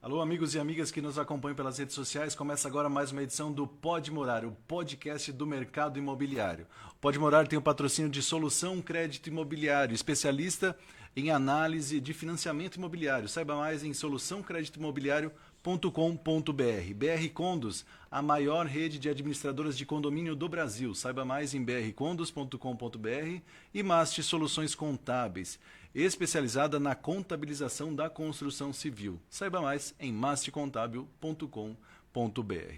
Alô, amigos e amigas que nos acompanham pelas redes sociais. Começa agora mais uma edição do Pode Morar, o podcast do mercado imobiliário. O Pode Morar tem o patrocínio de Solução Crédito Imobiliário, especialista em análise de financiamento imobiliário. Saiba mais em soluçãocreditoimobiliario.com.br. BR Condos, a maior rede de administradoras de condomínio do Brasil. Saiba mais em brcondos.com.br. E Mast Soluções Contábeis, especializada na contabilização da construção civil. Saiba mais em mastcontábil.com.br.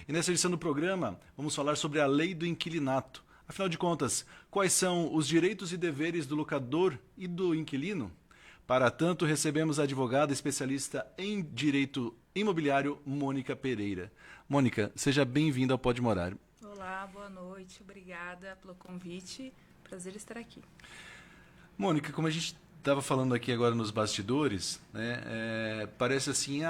E nessa edição do programa, vamos falar sobre a lei do inquilinato. Afinal de contas, quais são os direitos e deveres do locador e do inquilino? Para tanto, recebemos a advogada especialista em direito imobiliário, Mônica Pereira. Mônica, seja bem-vinda ao Pode Morar. Olá, boa noite, obrigada pelo convite, prazer estar aqui. Mônica, como a gente estava falando aqui agora nos bastidores, né, parece assim,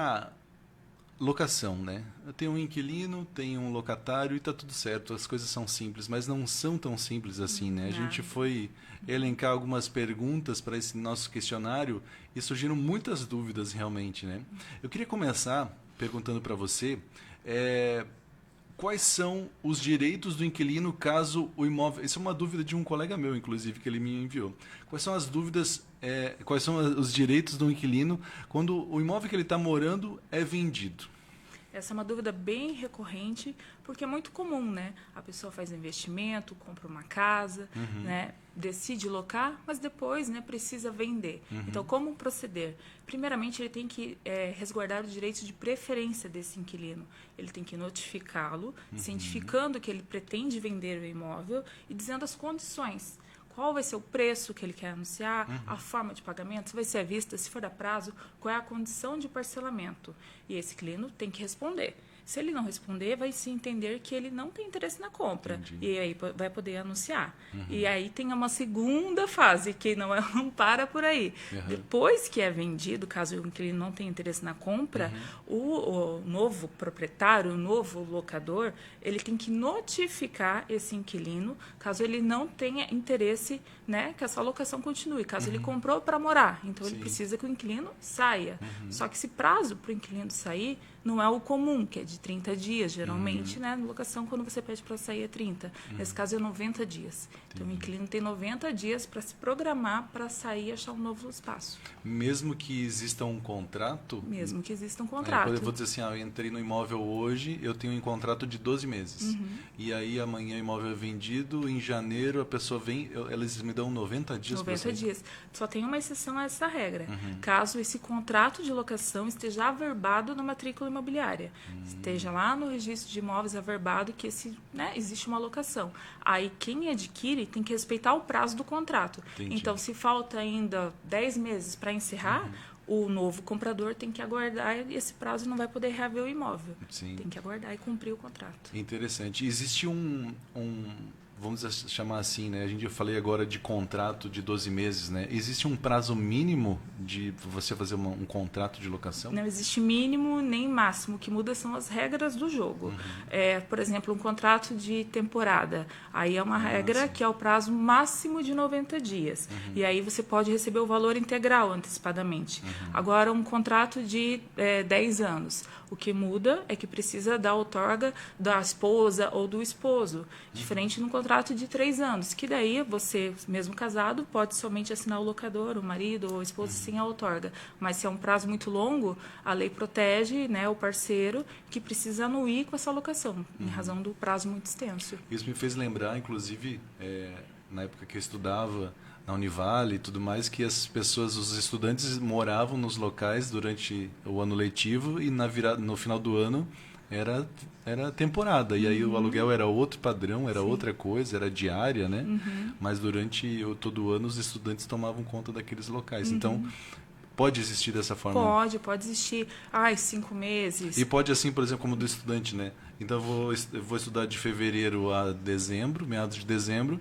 locação, né? Eu tenho um inquilino, tenho um locatário e está tudo certo, as coisas são simples, mas não são tão simples assim, né? A gente foi elencar algumas perguntas para esse nosso questionário e surgiram muitas dúvidas realmente, né? Eu queria começar perguntando para você quais são os direitos do inquilino caso o imóvel... Isso é uma dúvida de um colega meu, inclusive, que ele me enviou. Quais são as dúvidas, quais são os direitos do inquilino quando o imóvel que ele está morando é vendido? Essa é uma dúvida bem recorrente, porque é muito comum, né? A pessoa faz um investimento, compra uma casa, né? Decide locar, mas depois, né, precisa vender. Então, como proceder? Primeiramente, ele tem que resguardar os direitos de preferência desse inquilino. Ele tem que notificá-lo, cientificando que ele pretende vender o imóvel e dizendo as condições. Qual vai ser o preço que ele quer anunciar, a forma de pagamento, se vai ser à vista, se for a prazo, qual é a condição de parcelamento. E esse inquilino tem que responder. Se ele não responder, vai se entender que ele não tem interesse na compra. Entendi. E aí vai poder anunciar. E aí tem uma segunda fase, que não para por aí. Depois que é vendido, caso o inquilino não tenha interesse na compra, o novo proprietário, o novo locador, ele tem que notificar esse inquilino, caso ele não tenha interesse, né, que essa locação continue. Caso ele comprou para morar, então ele precisa que o inquilino saia. Só que esse prazo para o inquilino sair não é o comum, que é de 30 dias, geralmente, né? Na locação, quando você pede para sair, é 30. Nesse caso, é 90 dias. Então, o inquilino tem 90 dias para se programar para sair e achar um novo espaço. Mesmo que exista um contrato? Mesmo que exista um contrato. Eu vou dizer assim, eu entrei no imóvel hoje, eu tenho um contrato de 12 meses. E aí, amanhã o imóvel é vendido, em janeiro a pessoa vem, eles me dão 90 dias para sair? 90 dias. Só tem uma exceção a essa regra. Caso esse contrato de locação esteja averbado na matrícula imobiliária. Esteja lá no registro de imóveis averbado que existe uma locação. Aí quem adquire tem que respeitar o prazo do contrato. Entendi. Então, se falta ainda 10 meses para encerrar, o novo comprador tem que aguardar e esse prazo não vai poder reaver o imóvel. Sim. Tem que aguardar e cumprir o contrato. Interessante. Existe vamos chamar assim, né? Eu falei agora de contrato de 12 meses, né? Existe um prazo mínimo de você fazer um contrato de locação? Não existe mínimo nem máximo. O que muda são as regras do jogo. Por exemplo, um contrato de temporada. Aí é uma regra que é o prazo máximo de 90 dias. E aí você pode receber o valor integral antecipadamente. Agora, um contrato de 10 anos. O que muda é que precisa da outorga da esposa ou do esposo. Diferente de um contrato de 3 anos, que daí você, mesmo casado, pode somente assinar o locador, o marido ou a esposa sem a outorga. Mas se é um prazo muito longo, a lei protege, né, o parceiro que precisa anuir com essa locação, em razão do prazo muito extenso. Isso me fez lembrar, inclusive, na época que eu estudava na Univale e tudo mais, que as pessoas, os estudantes moravam nos locais durante o ano letivo e no final do ano era temporada. E aí o aluguel era outro padrão, era outra coisa, era diária, né? Mas durante todo o ano os estudantes tomavam conta daqueles locais. Então, pode existir dessa forma? Pode existir. 5 meses. E pode assim, por exemplo, como do estudante, né? Então, eu vou estudar de fevereiro a dezembro, meados de dezembro.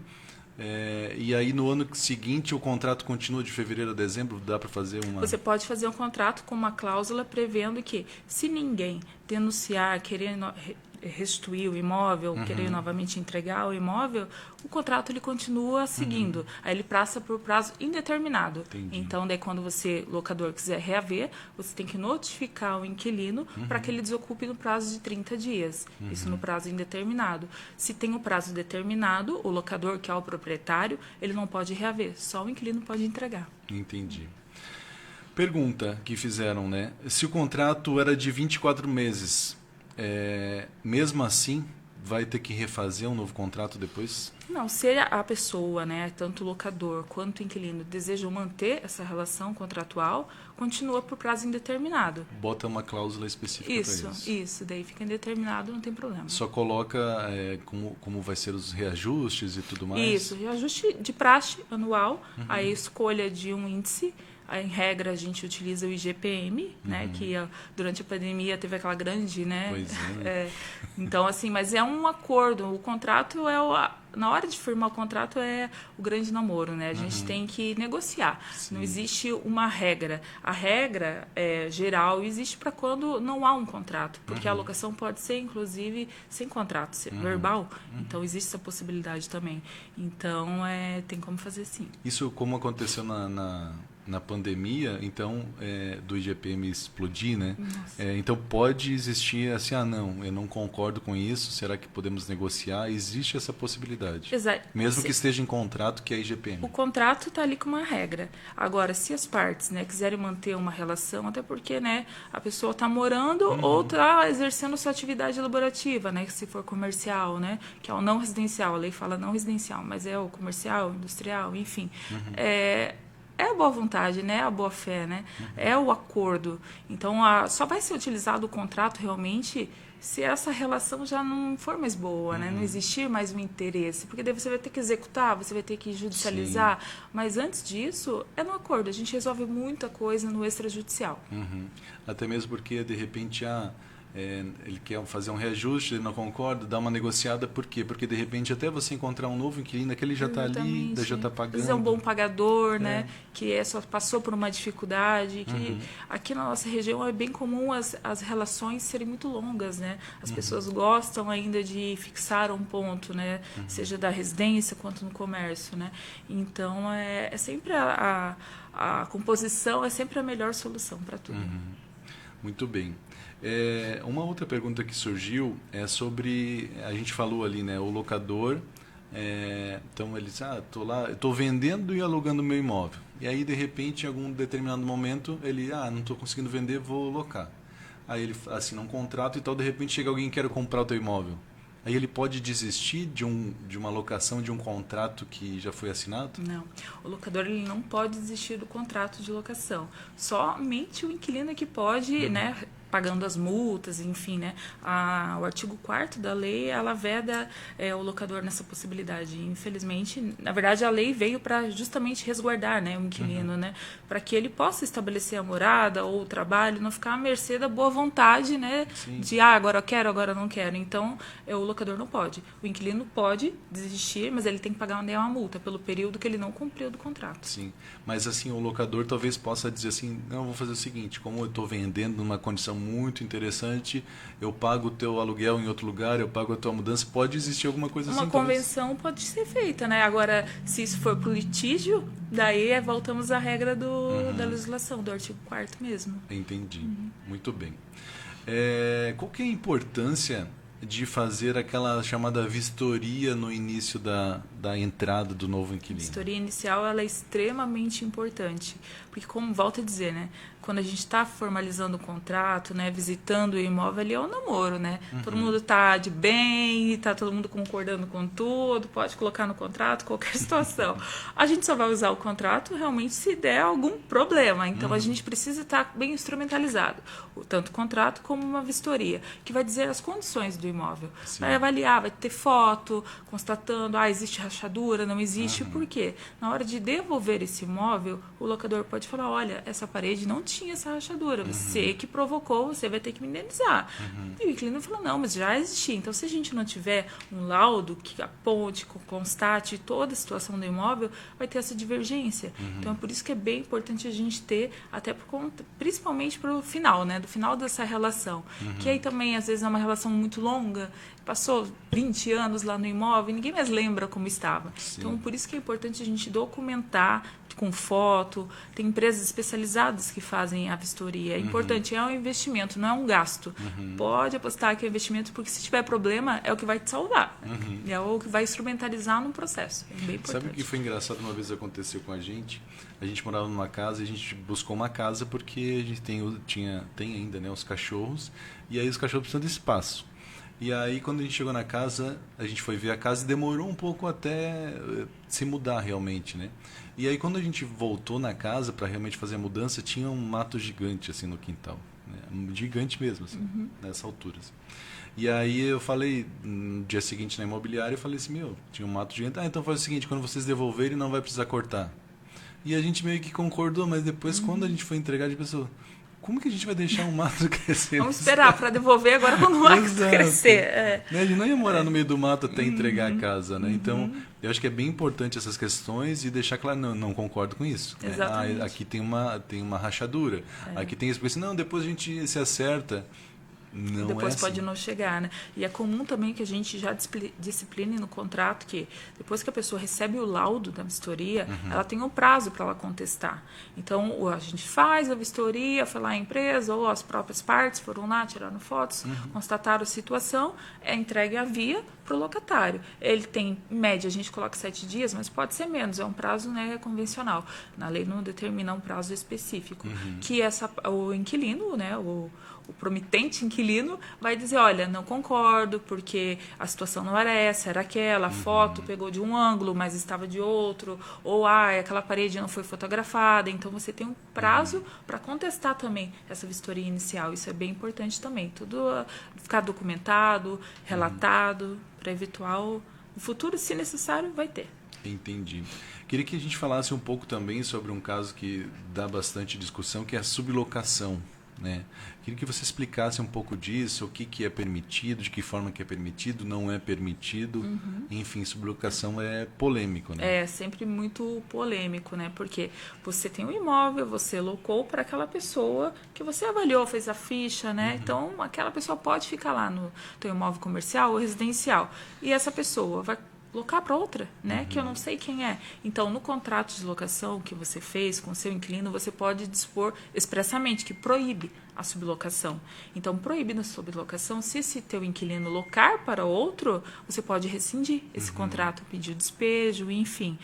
E aí no ano seguinte o contrato continua de fevereiro a dezembro, dá para fazer uma... Você pode fazer um contrato com uma cláusula prevendo que se ninguém denunciar, querendo restituir o imóvel, querer novamente entregar o imóvel, o contrato ele continua seguindo. Aí ele passa por prazo indeterminado. Entendi. Então, daí quando você, locador, quiser reaver, você tem que notificar o inquilino para que ele desocupe no prazo de 30 dias. Isso no prazo indeterminado. Se tem o prazo determinado, o locador, que é o proprietário, ele não pode reaver. Só o inquilino pode entregar. Entendi. Pergunta que fizeram, né? Se o contrato era de 24 meses, mesmo assim, vai ter que refazer um novo contrato depois? Não, se a pessoa, né, tanto o locador quanto o inquilino, desejam manter essa relação contratual, continua por prazo indeterminado. Bota uma cláusula específica para isso. Isso. Daí fica indeterminado, não tem problema. Só coloca como vai ser os reajustes e tudo mais? Isso, reajuste de praxe anual, a escolha de um índice. Em regra, a gente utiliza o IGPM, né, que durante a pandemia teve aquela grande, né? Pois é. Então, assim, mas é um acordo. O contrato na hora de firmar o contrato é o grande namoro, né? A gente tem que negociar. Sim. Não existe uma regra. A regra geral existe para quando não há um contrato, porque a locação pode ser, inclusive, sem contrato, ser verbal. Então, existe essa possibilidade também. Então, tem como fazer sim. Isso como aconteceu na pandemia, então, do IGPM explodir, né? Então, pode existir assim, não, eu não concordo com isso, será que podemos negociar? Existe essa possibilidade. Exato. Mesmo que esteja em contrato, que é IGPM. O contrato está ali com uma regra. Agora, se as partes, né, quiserem manter uma relação, até porque, né, a pessoa está morando ou está exercendo sua atividade laborativa, né, se for comercial, né, que é o não residencial, a lei fala não residencial, mas é o comercial, industrial, enfim. É a boa vontade, né? A boa fé, né? É o acordo. Então, só vai ser utilizado o contrato realmente se essa relação já não for mais boa, né? Não existir mais um interesse. Porque daí você vai ter que executar, você vai ter que judicializar. Sim. Mas antes disso, é no acordo. A gente resolve muita coisa no extrajudicial. Até mesmo porque, de repente, ele quer fazer um reajuste, ele não concorda, dá uma negociada, por quê? Porque de repente até você encontrar um novo inquilino, aquele já está ali, já está pagando. Às vezes é um bom pagador, né? Que só passou por uma dificuldade, que aqui na nossa região é bem comum as relações serem muito longas, né? As pessoas gostam ainda de fixar um ponto, né? Seja da residência quanto no comércio, né? Então, é sempre a composição é sempre a melhor solução para tudo. Muito bem. Uma outra pergunta que surgiu é sobre, a gente falou ali, né, o locador, então ele diz, estou vendendo e alugando meu imóvel. E aí, de repente, em algum determinado momento, ele, não estou conseguindo vender, vou locar. Aí ele assina um contrato e tal, de repente chega alguém que quer comprar o teu imóvel. Aí ele pode desistir de uma locação, de um contrato que já foi assinado? Não. O locador ele não pode desistir do contrato de locação. Somente o inquilino é que pode, né, pagando as multas, enfim, né? O artigo 4º da lei, ela veda o locador nessa possibilidade. Infelizmente, na verdade, a lei veio para justamente resguardar, né, o inquilino, né? Para que ele possa estabelecer a morada ou o trabalho, não ficar à mercê da boa vontade, né? Sim. De, agora eu quero, agora eu não quero. Então, o locador não pode. O inquilino pode desistir, mas ele tem que pagar uma multa pelo período que ele não cumpriu do contrato. Sim, mas assim, o locador talvez possa dizer assim, não, eu vou fazer o seguinte, como eu estou vendendo numa condição muito interessante, eu pago o teu aluguel em outro lugar, eu pago a tua mudança, pode existir alguma coisa assim? Uma convenção pode ser feita, né? Agora, se isso for pro litígio, daí voltamos à regra da legislação, do artigo 4º mesmo. Entendi, muito bem. Qual que é a importância de fazer aquela chamada vistoria no início da entrada do novo inquilino? A vistoria inicial ela é extremamente importante, porque como volto a dizer, né, quando a gente está formalizando o contrato, né, visitando o imóvel, ali é um namoro, né? Todo mundo está de bem, está todo mundo concordando com tudo, pode colocar no contrato qualquer situação. A gente só vai usar o contrato realmente se der algum problema. Então, a gente precisa estar bem instrumentalizado, tanto o contrato como uma vistoria, que vai dizer as condições do imóvel. Sim. Vai avaliar, vai ter foto, constatando, existe rachadura, não existe. Por quê? Na hora de devolver esse imóvel, o locador pode falar, olha, essa parede não tinha essa rachadura, você que provocou, você vai ter que me indenizar. E o inquilino falou, não, mas já existia. Então, se a gente não tiver um laudo que aponte, constate toda a situação do imóvel, vai ter essa divergência. Então, é por isso que é bem importante a gente ter, até por conta, principalmente para o final, né, do final dessa relação. Que aí também, às vezes, é uma relação muito longa, longa, passou 20 anos lá no imóvel e ninguém mais lembra como estava. Sim. Então, por isso que é importante a gente documentar com foto. Tem empresas especializadas que fazem a vistoria. É importante, é um investimento, não é um gasto. Pode apostar que é investimento, porque se tiver problema, é o que vai te salvar. É o que vai instrumentalizar no processo. É bem importante. Sabe o que foi engraçado? Uma vez aconteceu com a gente. A gente morava numa casa e a gente buscou uma casa porque a gente tem ainda, né, os cachorros. E aí os cachorros precisam de espaço. E aí, quando a gente chegou na casa, a gente foi ver a casa e demorou um pouco até se mudar realmente, né? E aí, quando a gente voltou na casa para realmente fazer a mudança, tinha um mato gigante, assim, no quintal. Né? Gigante mesmo, assim, nessa altura. Assim. E aí, eu falei, no dia seguinte na imobiliária, eu falei assim, tinha um mato gigante. Então faz o seguinte, quando vocês devolverem, não vai precisar cortar. E a gente meio que concordou, mas depois, quando a gente foi entregar, a gente pensou... Como que a gente vai deixar um mato crescer? Vamos esperar para devolver agora quando o mato crescer. Né? A gente não ia morar no meio do mato até entregar a casa, né? Então, eu acho que é bem importante essas questões e deixar claro, não concordo com isso. Exatamente. Né? Aqui tem uma rachadura. Aqui tem isso. Porque senão, depois a gente se acerta. Não depois é pode assim. não chegar, né? E é comum também que a gente já discipline no contrato que depois que a pessoa recebe o laudo da vistoria, ela tem um prazo para ela contestar. Então, a gente faz a vistoria, foi lá a empresa ou as próprias partes foram lá, tiraram fotos, constataram a situação, é entregue a via para o locatário. Ele tem, em média, a gente coloca 7 dias, mas pode ser menos, é um prazo, né, convencional. Na lei não determina um prazo específico. Que o inquilino, né, o promitente inquilino vai dizer, olha, não concordo, porque a situação não era essa, era aquela, a foto pegou de um ângulo, mas estava de outro, ou aquela parede não foi fotografada, então você tem um prazo para contestar também essa vistoria inicial, isso é bem importante também, tudo ficar documentado, relatado, para evitar o futuro, se necessário, vai ter. Entendi. Queria que a gente falasse um pouco também sobre um caso que dá bastante discussão, que é a sublocação. Né? Queria que você explicasse um pouco disso, o que é permitido, de que forma que é permitido, não é permitido. Enfim, sublocação é polêmico, né? É sempre muito polêmico, né? Porque você tem um imóvel, você locou para aquela pessoa que você avaliou, fez a ficha, né? Então, aquela pessoa pode ficar lá no teu imóvel comercial ou residencial. E essa pessoa vai locar para outra, né? Que eu não sei quem é. Então, no contrato de locação que você fez com o seu inquilino, você pode dispor expressamente que proíbe a sublocação. Então, proíbe a sublocação, se esse teu inquilino locar para outro, você pode rescindir esse contrato, pedir o despejo, enfim.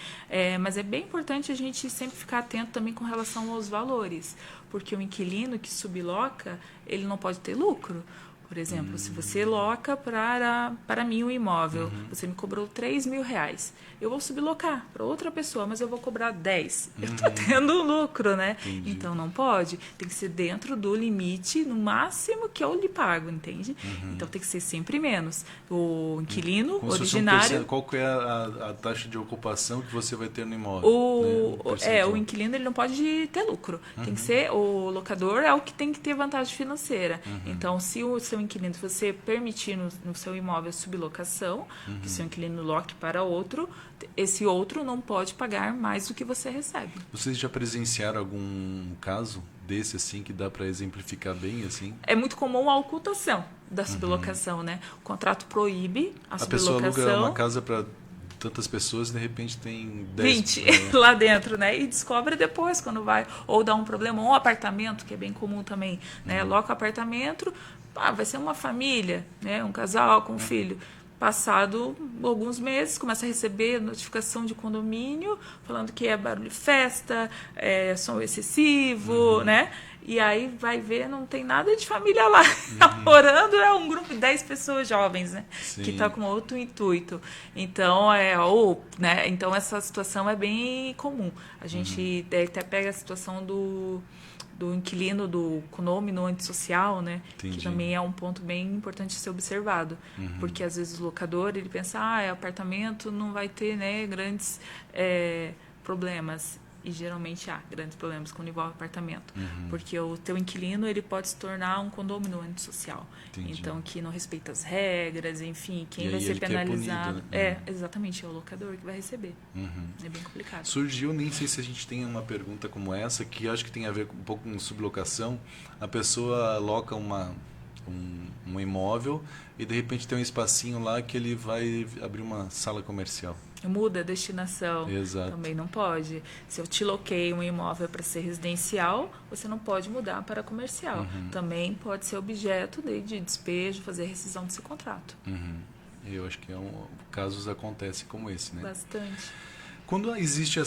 Mas é bem importante a gente sempre ficar atento também com relação aos valores, porque o inquilino que subloca, ele não pode ter lucro. Por exemplo, se você loca para mim um imóvel, você me cobrou R$3.000, eu vou sublocar para outra pessoa, mas eu vou cobrar 10. Eu estou tendo um lucro, né? Entendi. Então não pode. Tem que ser dentro do limite, no máximo que eu lhe pago, entende? Então tem que ser sempre menos. O inquilino originário... Qual que é a taxa de ocupação que você vai ter no imóvel? O inquilino ele não pode ter lucro. Tem que ser, o locador é o que tem que ter vantagem financeira. Então, se o seu inquilino, se você permitir no seu imóvel sublocação, que seu inquilino loque para outro, esse outro não pode pagar mais do que você recebe. Vocês já presenciaram algum caso desse assim que dá para exemplificar bem assim? É muito comum a ocultação da sublocação, né? O contrato proíbe a sublocação. A pessoa aluga uma casa para tantas pessoas e de repente tem 10 20 lá dentro, né? E descobre depois quando vai, ou dá um problema, ou um apartamento, que é bem comum também, né? Loca o apartamento, vai ser uma família, né? Um casal com um filho. Passado alguns meses, começa a receber notificação de condomínio, falando que é barulho de festa, som excessivo, né? E aí vai ver, não tem nada de família lá. Morando é um grupo de 10 pessoas jovens, né? Sim. Que está com outro intuito. Então, né? Então, essa situação é bem comum. A gente até pega a situação do inquilino do condomínio antissocial, né? Entendi. Que também é um ponto bem importante de ser observado. Porque, às vezes, o locador, ele pensa, apartamento não vai ter, né, grandes problemas. E geralmente há grandes problemas quando envolve apartamento. Porque o teu inquilino ele pode se tornar um condomínio antissocial. Entendi. Então, que não respeita as regras, enfim, quem E vai aí ser ele que é penalizado. punido, né? Exatamente, é o locador que vai receber. É bem complicado. Surgiu, nem sei se a gente tem uma pergunta como essa, que acho que tem a ver um pouco com sublocação. A pessoa aloca um imóvel e de repente tem um espacinho lá que ele vai abrir uma sala comercial. Muda a destinação. Exato. Também não pode. Se eu te loquei um imóvel para ser residencial, você não pode mudar para comercial. Também pode ser objeto de despejo, fazer rescisão desse contrato. Eu acho que casos acontecem como esse, né? Bastante. Quando existe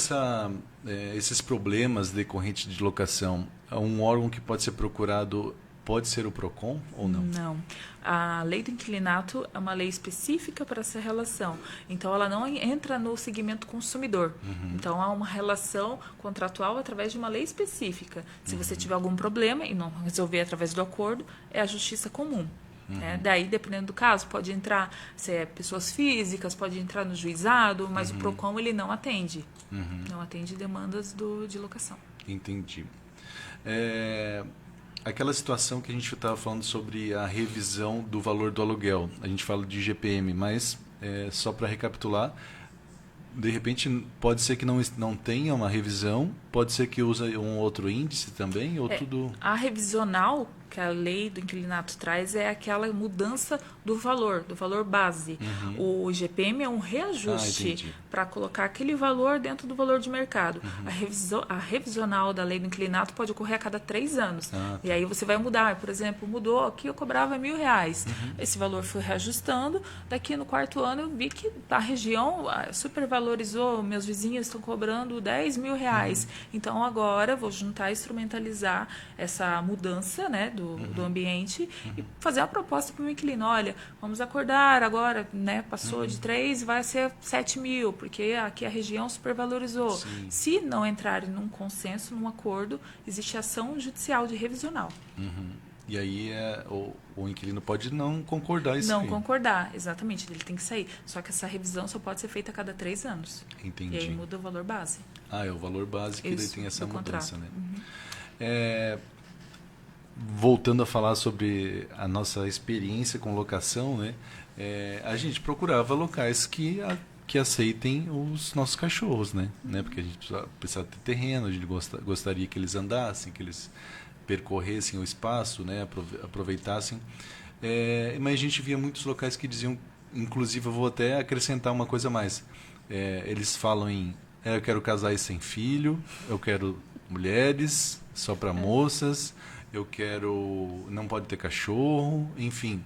esses problemas decorrentes de locação, um órgão que pode ser procurado pode ser o PROCON ou não? Não. A lei do inquilinato é uma lei específica para essa relação. Então, ela não entra no segmento consumidor. Então, há uma relação contratual através de uma lei específica. Se você tiver algum problema e não resolver através do acordo, é a justiça comum. Daí, dependendo do caso, pode entrar, se é pessoas físicas, pode entrar no juizado, mas o PROCON ele não atende. Não atende demandas de locação. Entendi. Aquela situação que a gente estava falando sobre a revisão do valor do aluguel. A gente fala de IGPM, mas só para recapitular, de repente pode ser que não tenha uma revisão, pode ser que use um outro índice também, ou tudo... A revisional que a lei do inquilinato traz é aquela mudança do valor base. O IGPM é um reajuste para colocar aquele valor dentro do valor de mercado. A revisional da lei do inquilinato pode ocorrer a cada 3 anos. E aí você vai mudar. Por exemplo, mudou, aqui eu cobrava R$1.000. Esse valor foi reajustando. Daqui no 4º ano eu vi que a região supervalorizou, meus vizinhos estão cobrando R$10.000. Então agora vou juntar e instrumentalizar essa mudança, né, do ambiente e fazer a proposta para o inquilino. Olha, vamos acordar agora, né, passou de 3, vai ser 7.000, porque aqui a região supervalorizou. Sim. Se não entrarem num consenso, num acordo, existe ação judicial de revisional. E aí o inquilino pode não concordar isso Não aí. concordar, exatamente, ele tem que sair. Só que essa revisão só pode ser feita a cada 3 anos. Entendi. E aí muda o valor base. É o valor base que ele Isso, tem essa do mudança, contrato. né? Voltando a falar sobre a nossa experiência com locação, né? A gente procurava locais que aceitem os nossos cachorros, né? Porque a gente precisa ter terreno, a gente gostaria que eles andassem, que eles percorressem o espaço, né? Aproveitassem. Mas a gente via muitos locais que diziam, inclusive eu vou até acrescentar uma coisa a mais. Eles falam eu quero casais sem filho, eu quero mulheres só para moças, eu quero, não pode ter cachorro, enfim.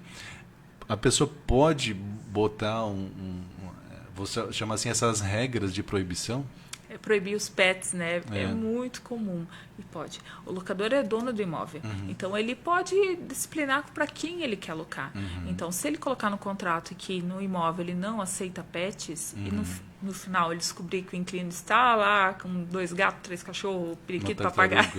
A pessoa pode botar vou chamar assim, essas regras de proibição? Proibir os pets, né? É muito comum. E pode. O locador é dono do imóvel. Então, ele pode disciplinar para quem ele quer alocar. Então, se ele colocar no contrato que no imóvel ele não aceita pets, e no final ele descobrir que o inquilino está lá com 2 gatos, 3 cachorros, periquito, papagaio,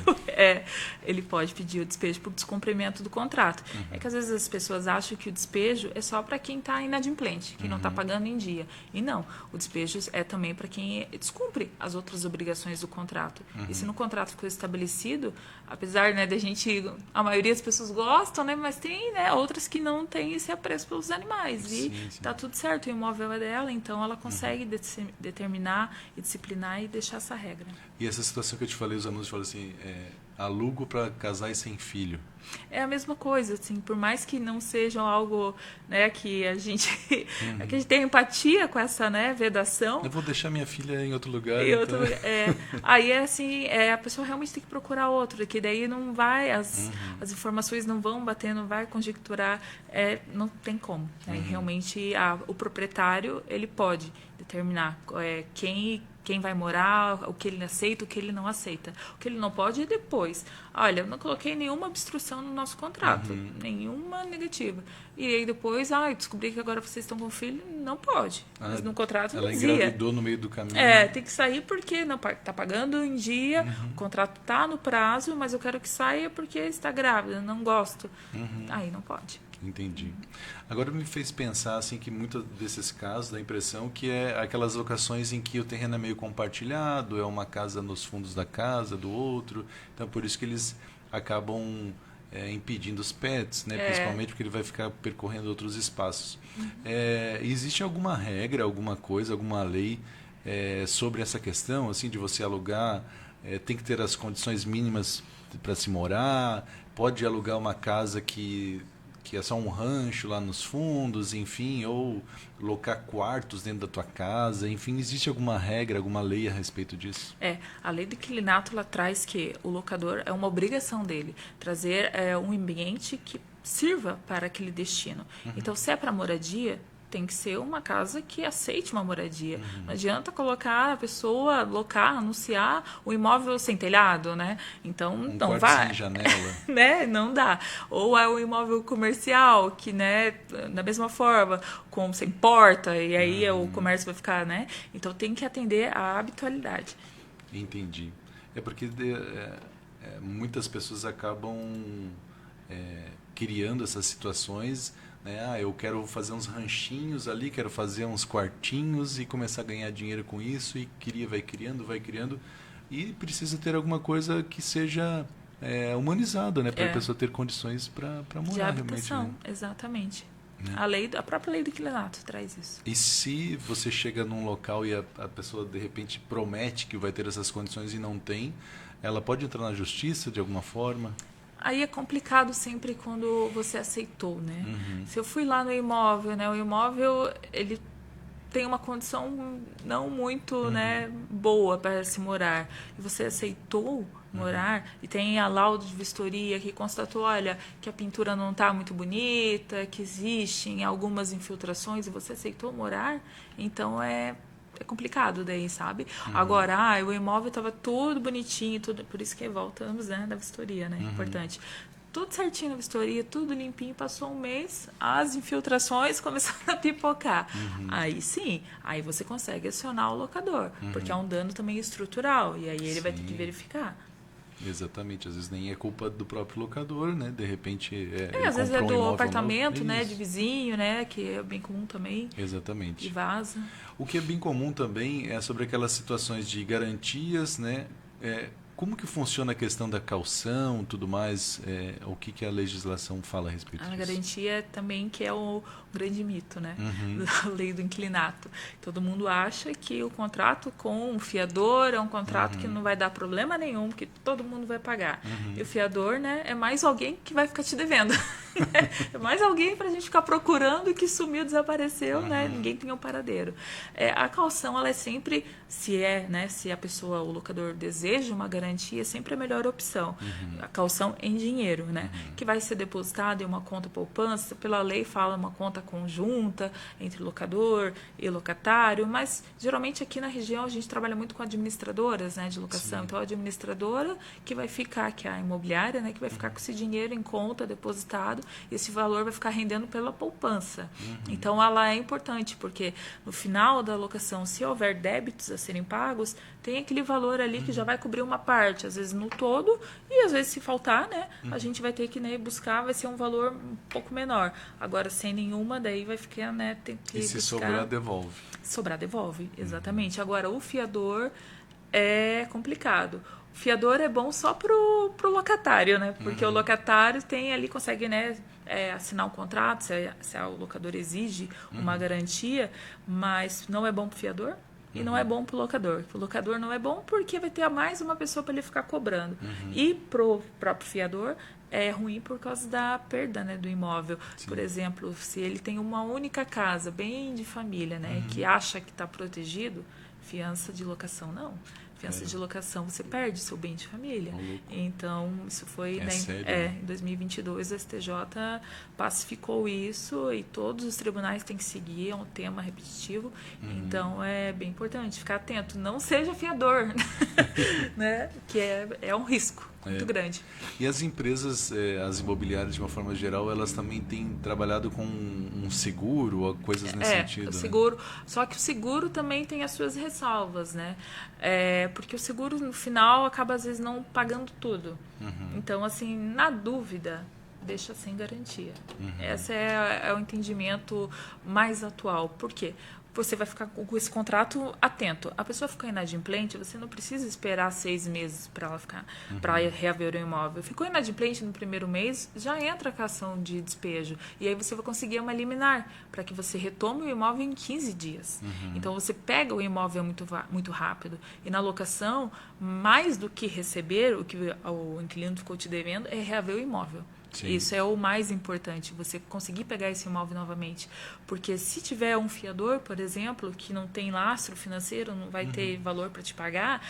ele pode pedir o despejo por descumprimento do contrato. É que às vezes as pessoas acham que o despejo é só para quem está inadimplente, quem não está pagando em dia. E não, o despejo é também para quem descumpre as outras obrigações do contrato. E se no contrato ficou estabelecido, apesar, né, a maioria das pessoas gostam, né, mas tem, né, outras que não têm esse apreço pelos animais. E tá tudo certo, o imóvel é dela, então ela consegue determinar e disciplinar e deixar essa regra. E essa situação que eu te falei, os anúncios falam assim, alugo para casais sem filho. É a mesma coisa, assim, por mais que não sejam algo, né, que a gente tem empatia com essa, né, vedação. Eu vou deixar minha filha em outro lugar. Aí assim, a pessoa realmente tem que procurar outro, que daí não vai, as informações não vão bater, não vai conjecturar, não tem como. Né? Realmente o proprietário ele pode determinar quem vai morar, o que ele aceita, o que ele não aceita. O que ele não pode é depois. Olha, eu não coloquei nenhuma obstrução no nosso contrato, nenhuma negativa. E aí depois, descobri que agora vocês estão com filho, não pode. Mas no contrato não dizia. Ela engravidou no meio do caminho. Tem que sair porque não está pagando em dia, o contrato está no prazo, mas eu quero que saia porque está grávida, não gosto. Aí não pode. Entendi. Agora me fez pensar assim que muitos desses casos dá a impressão que é aquelas locações em que o terreno é meio compartilhado, é uma casa nos fundos da casa do outro, então por isso que eles acabam impedindo os pets, né? Principalmente porque ele vai ficar percorrendo outros espaços. Existe alguma regra, alguma coisa, alguma lei sobre essa questão, assim, de você alugar, tem que ter as condições mínimas para se morar, pode alugar uma casa que que é só um rancho lá nos fundos, enfim, ou locar quartos dentro da tua casa, enfim, existe alguma regra, alguma lei a respeito disso? A lei do inquilinato ela traz que o locador é uma obrigação dele trazer um ambiente que sirva para aquele destino. Então, se é para moradia, tem que ser uma casa que aceite uma moradia. Não adianta colocar a pessoa, locar, anunciar o imóvel sem telhado, né? Então, não vai. Sem janela. Né? Não dá. Ou é um imóvel comercial, que, né, da mesma forma, sem porta, e aí o comércio vai ficar, né? Então, tem que atender à habitualidade. Entendi. É porque muitas pessoas acabam criando essas situações, né? Eu quero fazer uns ranchinhos ali, quero fazer uns quartinhos e começar a ganhar dinheiro com isso, e vai criando, e precisa ter alguma coisa que seja humanizada, né? Para a pessoa ter condições para morar de habitação, realmente. Né? Exatamente. Né? A própria lei do inquilinato traz isso. E se você chega num local e a pessoa de repente promete que vai ter essas condições e não tem, ela pode entrar na justiça de alguma forma? Aí é complicado sempre quando você aceitou, né? Se eu fui lá no imóvel, né? O imóvel, ele tem uma condição não muito, né, boa para se morar. E você aceitou morar, e tem a laudo de vistoria que constatou, olha, que a pintura não está muito bonita, que existem algumas infiltrações, e você aceitou morar, então é complicado daí, sabe? Agora, o imóvel estava tudo bonitinho, tudo, por isso que voltamos, né, da vistoria, né? Importante. Tudo certinho na vistoria, tudo limpinho, passou um mês, as infiltrações começaram a pipocar. Aí sim, aí você consegue acionar o locador, porque é um dano também estrutural, e aí ele vai ter que verificar. Exatamente, às vezes nem é culpa do próprio locador, né? De repente às vezes é do apartamento, novo. né? De vizinho, né? Que é bem comum também. Exatamente. E vaza. O que é bem comum também é sobre aquelas situações de garantias, né? Como que funciona a questão da caução, tudo mais? O que a legislação fala a respeito disso? A garantia também que é o grande mito, né? Da lei do inquilinato. Todo mundo acha que o contrato com o fiador é um contrato que não vai dar problema nenhum, que todo mundo vai pagar. E o fiador, né, é mais alguém que vai ficar te devendo. É mais alguém para a gente ficar procurando que sumiu, desapareceu, né? Ninguém tem um paradeiro. A caução, ela é sempre, se a pessoa, o locador deseja uma garantia, é sempre a melhor opção. A caução em dinheiro, né? Que vai ser depositada em uma conta poupança, pela lei fala uma conta conjunta entre locador e locatário, mas geralmente aqui na região a gente trabalha muito com administradoras, né, de locação. Sim. Então a administradora que vai ficar, que é a imobiliária, né, que vai ficar com esse dinheiro em conta depositado, e esse valor vai ficar rendendo pela poupança. Então ela é importante, porque no final da locação, se houver débitos a serem pagos, tem aquele valor ali que já vai cobrir uma parte, às vezes no todo, e às vezes se faltar, né, a gente vai ter que, né, buscar, vai ser um valor um pouco menor. Agora, sem nenhuma, daí vai ficar, né, tem que se buscar. sobrar, devolve. Sobrar, devolve, exatamente. Agora, o fiador é complicado. O fiador é bom só pro locatário, né, porque o locatário tem ali, consegue, né, assinar um contrato, se o locador exige uma garantia, mas não é bom pro fiador. E não é bom para o locador. O locador não é bom porque vai ter mais uma pessoa para ele ficar cobrando. E para o próprio fiador é ruim por causa da perda, né, do imóvel. Sim. Por exemplo, se ele tem uma única casa, bem de família, né, que acha que está protegido, fiança de locação não. Fiança de locação, você perde seu bem de família. Então, isso foi em 2022, o STJ pacificou isso e todos os tribunais têm que seguir, é um tema repetitivo. Então, é bem importante ficar atento. Não seja fiador, né? Que é um risco muito grande. E as empresas, as imobiliárias, de uma forma geral, elas também têm trabalhado com um seguro ou coisas nesse sentido? O seguro, né? Só que o seguro também tem as suas ressalvas, né? Porque o seguro, no final, acaba, às vezes, não pagando tudo. Então, assim, na dúvida, deixa sem garantia. Esse é o entendimento mais atual. Por quê? Você vai ficar com esse contrato atento. A pessoa ficar inadimplente, você não precisa esperar 6 meses para ela ficar, para reaver o imóvel. Ficou inadimplente no primeiro mês, já entra com a ação de despejo. E aí você vai conseguir uma liminar para que você retome o imóvel em 15 dias. Então você pega o imóvel muito rápido. E na locação, mais do que receber, o que o inquilino ficou te devendo, é reaver o imóvel. Sim. Isso é o mais importante, você conseguir pegar esse imóvel novamente. Porque se tiver um fiador, por exemplo, que não tem lastro financeiro, não vai ter valor para te pagar,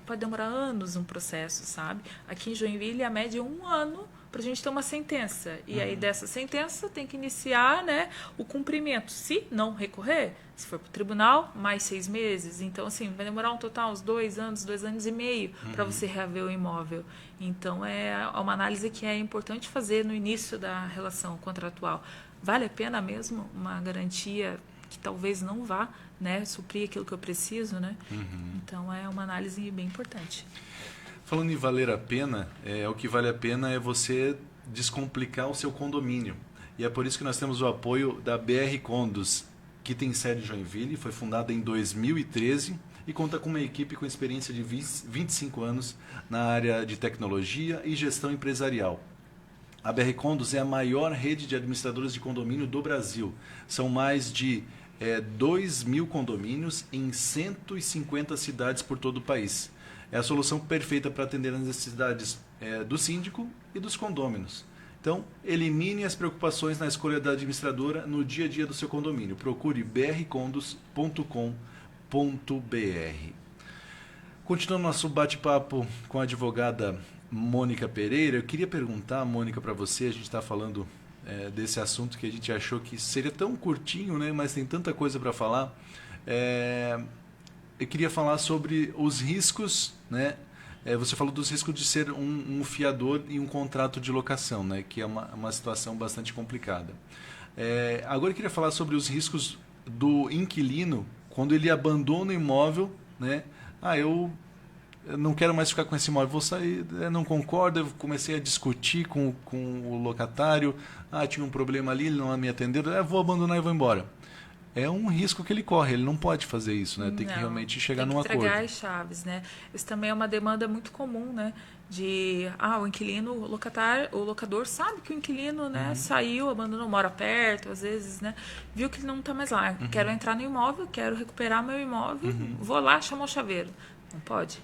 pode demorar anos um processo, sabe? Aqui em Joinville, a média é 1 ano para a gente ter uma sentença. E aí, dessa sentença, tem que iniciar, né, o cumprimento. Se não recorrer, se for para o tribunal, mais 6 meses. Então, assim, vai demorar um total uns 2 anos, 2 anos e meio para você reaver o imóvel. Então, é uma análise que é importante fazer no início da relação contratual. Vale a pena mesmo uma garantia que talvez não vá, né, suprir aquilo que eu preciso, né? Então, é uma análise bem importante. Falando em valer a pena, o que vale a pena é você descomplicar o seu condomínio. E é por isso que nós temos o apoio da BR Condos, que tem sede em Joinville, foi fundada em 2013 e conta com uma equipe com experiência de 25 anos na área de tecnologia e gestão empresarial. A BR Condos é a maior rede de administradores de condomínio do Brasil. São mais de 2.000 condomínios em 150 cidades por todo o país. É a solução perfeita para atender as necessidades do síndico e dos condôminos. Então, elimine as preocupações na escolha da administradora no dia a dia do seu condomínio. Procure brcondos.com.br. Continuando nosso bate-papo com a advogada Mônica Pereira, eu queria perguntar, Mônica, para você, a gente está falando desse assunto que a gente achou que seria tão curtinho, né, mas tem tanta coisa para falar. Eu queria falar sobre os riscos, né? Você falou dos riscos de ser um fiador em um contrato de locação, né? Que é uma situação bastante complicada. Agora eu queria falar sobre os riscos do inquilino quando ele abandona o imóvel, né? Eu não quero mais ficar com esse imóvel, vou sair, não concordo, eu comecei a discutir com o locatário, tinha um problema ali, ele não me atendeu, vou abandonar e vou embora. É um risco que ele corre, ele não pode fazer isso, né? Tem que realmente chegar num acordo. Tem que entregar as chaves, né? Isso também é uma demanda muito comum, né? O inquilino, o locador sabe que o inquilino, né, saiu, abandonou, mora perto, às vezes, né? Viu que ele não está mais lá. Quero entrar no imóvel, quero recuperar meu imóvel, vou lá chamar o chaveiro. Não pode.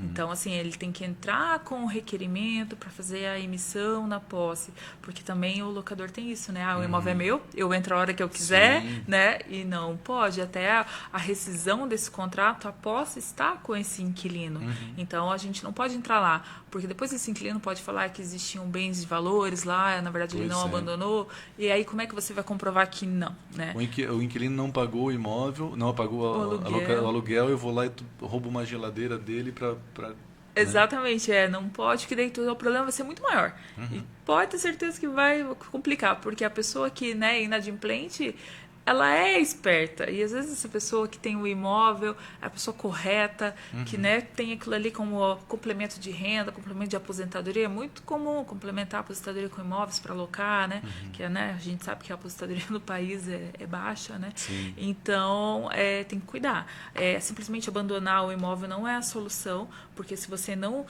Então, assim, ele tem que entrar com o requerimento para fazer a emissão na posse, porque também o locador tem isso, né? O imóvel é meu, eu entro a hora que eu quiser, né? E não pode. Até a rescisão desse contrato, a posse está com esse inquilino. Então, a gente não pode entrar lá, porque depois esse inquilino pode falar que existiam bens de valores lá, na verdade ele não abandonou, e aí como é que você vai comprovar que não, né? O inquilino não pagou o imóvel, não pagou o aluguel, eu vou lá e roubo uma geladeira dele para... Exatamente, não pode, que daí o problema vai ser muito maior. E pode ter certeza que vai complicar, porque a pessoa que, né, é inadimplente, ela é esperta. E às vezes essa pessoa que tem o imóvel, é a pessoa correta, que, né, tem aquilo ali como complemento de renda, complemento de aposentadoria. É muito comum complementar a aposentadoria com imóveis para alocar, né? Que né, a gente sabe que a aposentadoria no país é baixa, né? Sim. Então, tem que cuidar. Simplesmente abandonar o imóvel não é a solução, porque se você não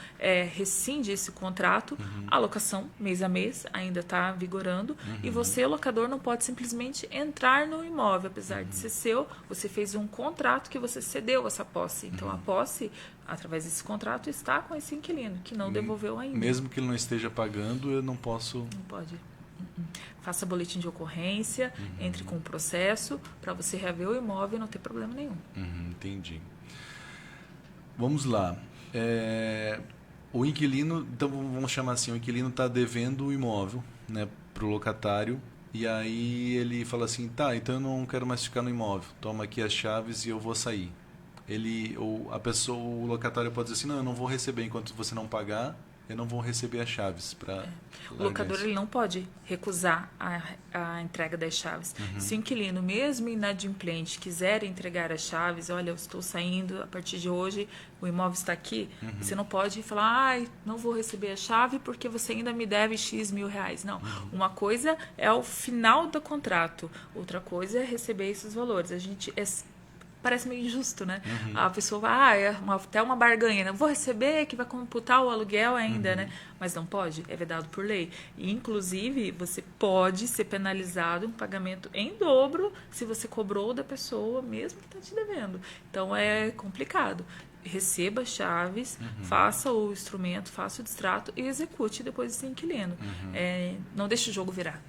rescinde esse contrato, a locação mês a mês ainda está vigorando, e você, locador, não pode simplesmente entrar no imóvel, apesar de ser seu, você fez um contrato que você cedeu essa posse. Então, a posse, através desse contrato, está com esse inquilino, que não devolveu ainda. Mesmo que ele não esteja pagando, eu não posso... Não pode. Faça boletim de ocorrência, entre com o processo, para você reaver o imóvel e não ter problema nenhum. Entendi. Vamos lá. O inquilino, então vamos chamar assim, o inquilino está devendo o imóvel, né, para o locatário. E aí ele fala assim, então eu não quero mais ficar no imóvel, toma aqui as chaves e eu vou sair. O locatário pode dizer assim, não, eu não vou receber enquanto você não pagar, eu não vou receber as chaves para... O locador ele não pode recusar a entrega das chaves. Se o inquilino, mesmo inadimplente, quiser entregar as chaves, olha, eu estou saindo a partir de hoje, o imóvel está aqui, você não pode falar, não vou receber a chave porque você ainda me deve X mil reais. Não. Uma coisa é o final do contrato, outra coisa é receber esses valores. A gente parece meio injusto, né? A pessoa vai, até uma barganha, né? Vou receber, que vai computar o aluguel ainda, né? Mas não pode, é vedado por lei. E, inclusive, você pode ser penalizado um pagamento em dobro se você cobrou da pessoa, mesmo que está te devendo. Então, é complicado. Receba as chaves, faça o instrumento, faça o distrato e execute depois esse inquilino. Não deixe o jogo virar.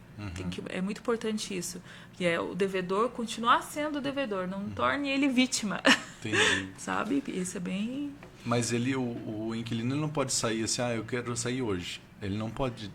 É muito importante isso. Que é o devedor continuar sendo devedor, não torne ele vítima. Entendi. Sabe? Isso é bem... Mas o inquilino ele não pode sair assim, eu quero sair hoje. Ele não pode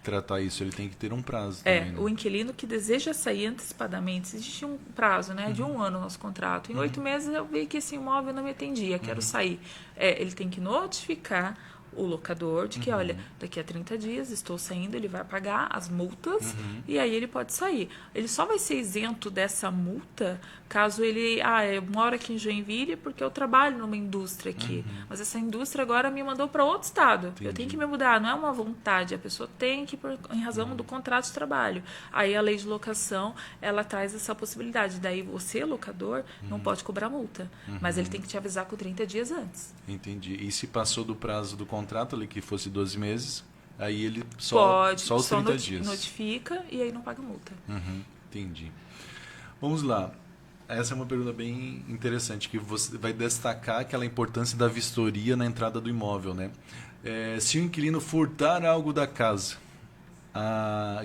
tratar isso, ele tem que ter um prazo também, né? O inquilino que deseja sair antecipadamente, existe um prazo, né, de 1 ano no nosso contrato. Em 8 meses eu vi que esse imóvel não me atendia, quero sair. Ele tem que notificar o locador de que, olha, daqui a 30 dias estou saindo, ele vai pagar as multas e aí ele pode sair. Ele só vai ser isento dessa multa caso ele, eu moro aqui em Joinville porque eu trabalho numa indústria aqui, mas essa indústria agora me mandou para outro estado. Entendi. Eu tenho que me mudar, não é uma vontade, a pessoa tem que, em razão do contrato de trabalho. Aí a lei de locação, ela traz essa possibilidade. Daí você, locador, não pode cobrar multa, mas ele tem que te avisar com 30 dias antes. Entendi. E se passou do prazo do contrato ali, que fosse 12 meses, aí ele só os 30 dias. Notifica e aí não paga multa. Entendi. Vamos lá. Essa é uma pergunta bem interessante, que você vai destacar aquela importância da vistoria na entrada do imóvel, né? Se o inquilino furtar algo da casa,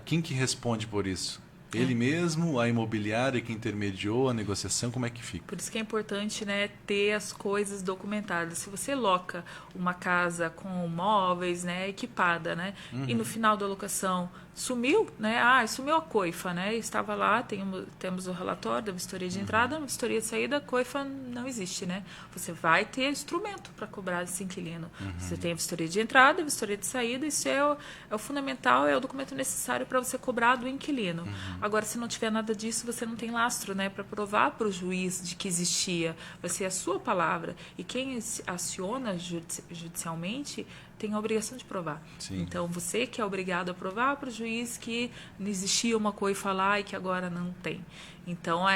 quem que responde por isso? Ele mesmo, a imobiliária que intermediou a negociação, como é que fica? Por isso que é importante, né, ter as coisas documentadas. Se você loca uma casa com móveis, né, equipada, né, e no final da locação sumiu, né, sumiu a coifa, né, estava lá, temos o relatório da vistoria de entrada, na vistoria de saída, a coifa não existe, né. Você vai ter instrumento para cobrar esse inquilino. Você tem a vistoria de entrada, a vistoria de saída, isso é o fundamental, é o documento necessário para você cobrar do inquilino. Agora, se não tiver nada disso, você não tem lastro, né, para provar para o juiz de que existia. Vai ser a sua palavra. E quem aciona judicialmente tem a obrigação de provar. Sim. Então, você que é obrigado a provar para o juiz que não existia uma coifa lá e que agora não tem. Então,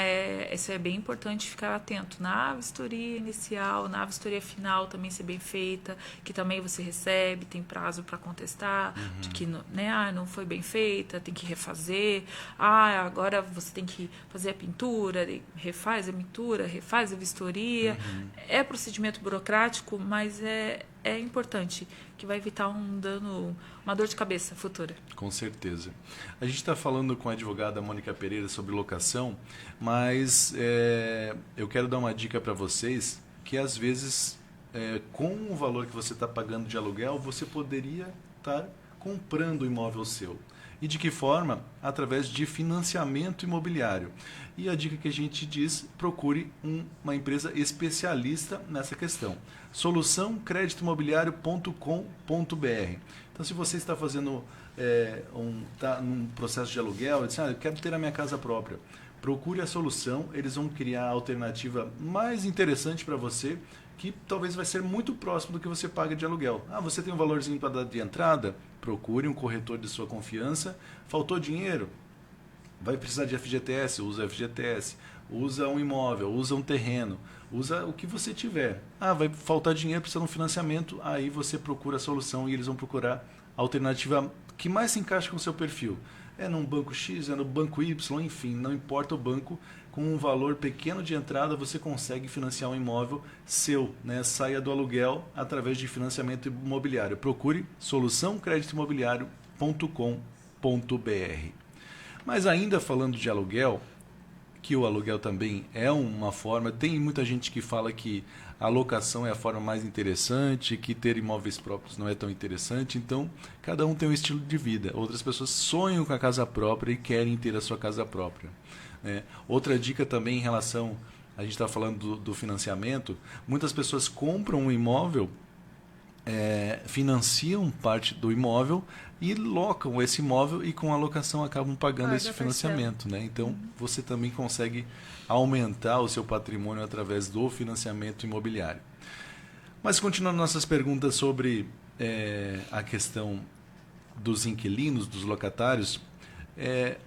isso é bem importante ficar atento na vistoria inicial, na vistoria final também ser bem feita, que também você recebe, tem prazo para contestar, de que não foi bem feita, tem que refazer. Agora você tem que fazer a pintura, refaz a pintura, refaz a vistoria. É procedimento burocrático, mas é importante, que vai evitar um dano, uma dor de cabeça futura. Com certeza. A gente está falando com a advogada Mônica Pereira sobre locação, mas eu quero dar uma dica para vocês que às vezes com o valor que você está pagando de aluguel, você poderia estar comprando o imóvel seu. E de que forma? Através de financiamento imobiliário. E a dica que a gente diz, procure uma empresa especialista nessa questão. soluçãocreditoimobiliario.com.br. Então, se você está fazendo tá num processo de aluguel, eu quero ter a minha casa própria, procure a solução, eles vão criar a alternativa mais interessante para você, que talvez vai ser muito próximo do que você paga de aluguel. Você tem um valorzinho para dar de entrada? Procure um corretor de sua confiança. Faltou dinheiro? Vai precisar de FGTS? Usa FGTS. Usa um imóvel, usa um terreno, usa o que você tiver. Vai faltar dinheiro, precisa de um financiamento, aí você procura a solução e eles vão procurar a alternativa que mais se encaixa com o seu perfil. É num banco X, é no banco Y, enfim, não importa o banco, com um valor pequeno de entrada você consegue financiar um imóvel seu, né? Saia do aluguel através de financiamento imobiliário. Procure soluçãocreditoimobiliario.com.br. Mas ainda falando de aluguel, que o aluguel também é uma forma, tem muita gente que fala que a locação é a forma mais interessante, que ter imóveis próprios não é tão interessante, então cada um tem um estilo de vida. Outras pessoas sonham com a casa própria e querem ter a sua casa própria. Outra dica também em relação, a gente está falando do financiamento, muitas pessoas compram um imóvel, financiam parte do imóvel e locam esse imóvel e com a locação acabam pagando esse financiamento, né? Então você também consegue aumentar o seu patrimônio através do financiamento imobiliário. Mas continuando nossas perguntas sobre a questão dos inquilinos, dos locatários,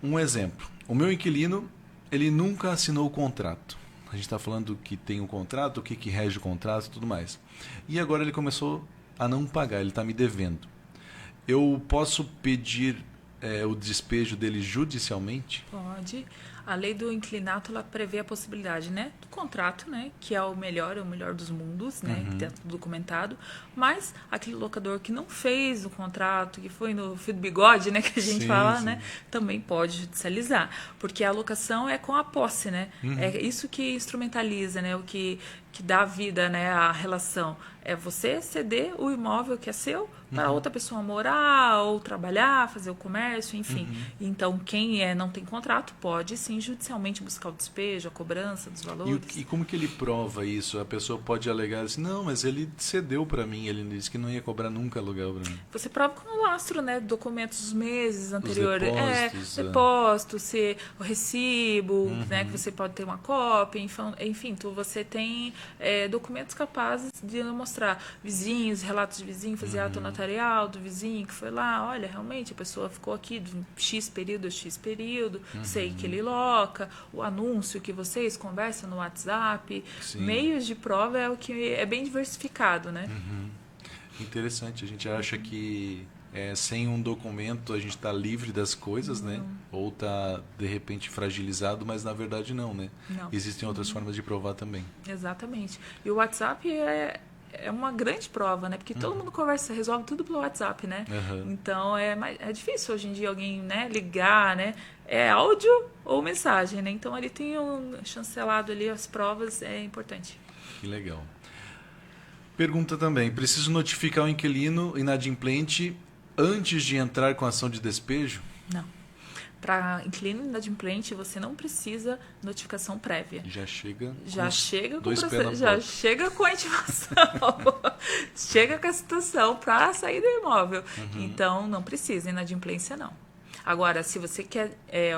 um exemplo. O meu inquilino, ele nunca assinou o contrato. A gente está falando que tem um contrato, o que, que rege o contrato e tudo mais. E agora ele começou a não pagar, ele está me devendo. Eu posso pedir o despejo dele judicialmente? Pode. A lei do inquilinato, ela prevê a possibilidade, né, do contrato, né, que é o melhor dos mundos, né, que está tudo documentado, mas aquele locador que não fez o contrato, que foi no fio do bigode, né, que a gente fala, né, também pode judicializar, porque a locação é com a posse, né, é isso que instrumentaliza, né, o que dá vida, né, à relação. É você ceder o imóvel que é seu para outra pessoa morar ou trabalhar, fazer o comércio, enfim. Então, quem não tem contrato pode, sim, judicialmente buscar o despejo, a cobrança dos valores. E como que ele prova isso? A pessoa pode alegar assim, não, mas ele cedeu para mim, ele disse que não ia cobrar nunca aluguel para mim. Você prova com o lastro, né, documentos dos meses anteriores. Depósitos, depósito, se o recibo, né, que você pode ter uma cópia, enfim, você tem documentos capazes de mostrar vizinhos, relatos de vizinho, fazer ato notarial do vizinho que foi lá, olha, realmente a pessoa ficou aqui de X período a X período, sei que ele loca, o anúncio que vocês conversam no WhatsApp, meios de prova é o que é bem diversificado, né? Interessante, a gente acha que sem um documento a gente está livre das coisas, né? Ou está, de repente, fragilizado, mas na verdade não, né? Não. Existem outras formas de provar também. Exatamente. E o WhatsApp é uma grande prova, né? Porque todo mundo conversa, resolve tudo pelo WhatsApp, né? Então, é difícil hoje em dia alguém, né, ligar, né? É áudio ou mensagem, né? Então, ele tem chancelado ali as provas, é importante. Que legal. Pergunta também, preciso notificar o inquilino inadimplente antes de entrar com a ação de despejo? Não. Para inquilino inadimplente, você não precisa notificação prévia. Já chega com dois pés na porta. Já chega com a intimação. Chega com a situação para sair do imóvel. Então, não precisa, inadimplência não. Agora, se você quer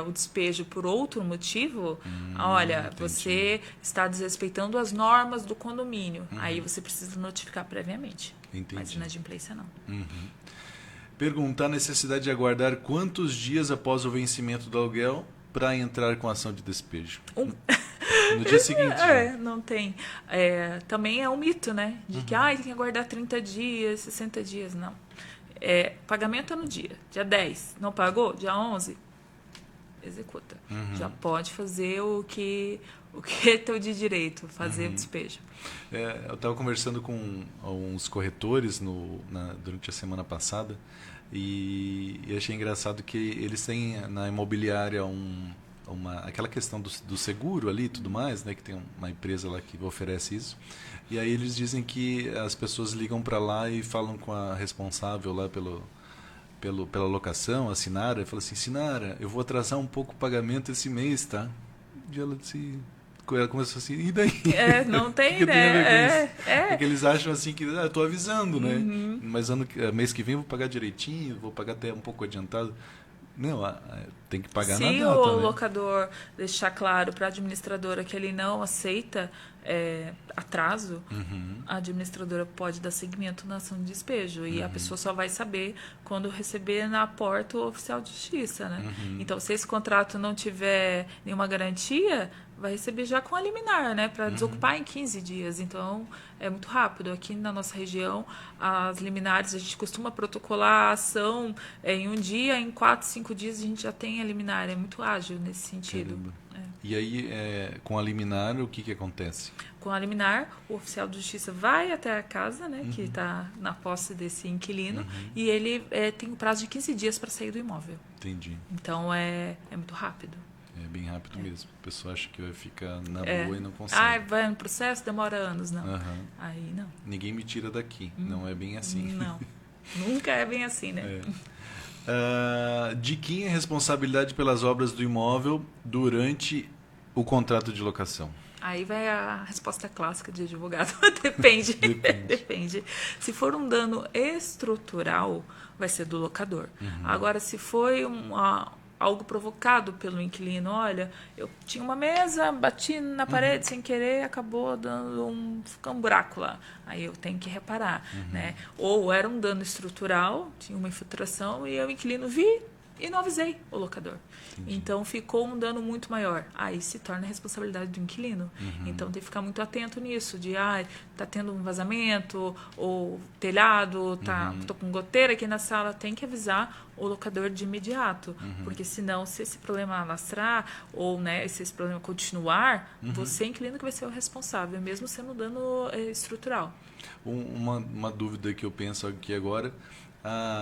o despejo por outro motivo, olha, entendi. você está desrespeitando as normas do condomínio. Aí você precisa notificar previamente. Entendi. Mas inadimplência não. Perguntar a necessidade de aguardar quantos dias após o vencimento do aluguel para entrar com a ação de despejo? No dia seguinte. Não tem. Também é um mito, né? De que tem que aguardar 30 dias, 60 dias. Não. Pagamento é no dia 10. Não pagou? Dia 11, executa. Já pode fazer o que é teu de direito, fazer o despejo. Eu estava conversando com uns corretores durante a semana passada e achei engraçado que eles têm na imobiliária aquela questão do seguro ali e tudo mais, né, que tem uma empresa lá que oferece isso. E aí eles dizem que as pessoas ligam para lá e falam com a responsável lá pela locação, a Sinara, e falam assim, Sinara, eu vou atrasar um pouco o pagamento esse mês, tá? E ela começou assim, e daí? Não tem, que né? Porque eles acham assim que eu tô avisando, né? Mas mês que vem eu vou pagar direitinho, vou pagar até um pouco adiantado. Não, tem que pagar na data, Se o né? locador deixar claro para a administradora que ele não aceita atraso, a administradora pode dar seguimento na ação de despejo e a pessoa só vai saber quando receber na porta o oficial de justiça, né? Então, se esse contrato não tiver nenhuma garantia, vai receber já com a liminar, né? Para desocupar em 15 dias. Então, é muito rápido. Aqui na nossa região, as liminares, a gente costuma protocolar a ação em um dia, em 4, 5 dias a gente já tem a liminar. É muito ágil nesse sentido. E aí, com a liminar, o que acontece? Com a liminar, o oficial de justiça vai até a casa, né, que está na posse desse inquilino, e ele tem um prazo de 15 dias para sair do imóvel. Entendi. Então, é muito rápido. É bem rápido mesmo. A pessoa acha que vai ficar na boa e não consegue. Vai no processo, demora anos. Não. Aí não. Ninguém me tira daqui. Não é bem assim. Não. Nunca é bem assim, né? De quem é a responsabilidade pelas obras do imóvel durante o contrato de locação? Aí vai a resposta clássica de advogado. Depende. Depende. Se for um dano estrutural, vai ser do locador. Agora, se foi algo provocado pelo inquilino, olha, eu tinha uma mesa, bati na parede sem querer, acabou dando um buraco lá. Aí eu tenho que reparar, né? Ou era um dano estrutural, tinha uma infiltração e o inquilino vi e não avisei o locador. Entendi. Então ficou um dano muito maior. Aí se torna a responsabilidade do inquilino. Então tem que ficar muito atento nisso, de tá tendo um vazamento, ou telhado, tô com goteira aqui na sala, tem que avisar o locador de imediato. Porque senão, se esse problema alastrar, ou né, se esse problema continuar, você, inquilino, que vai ser o responsável, mesmo sendo dano estrutural. Uma dúvida que eu penso aqui agora.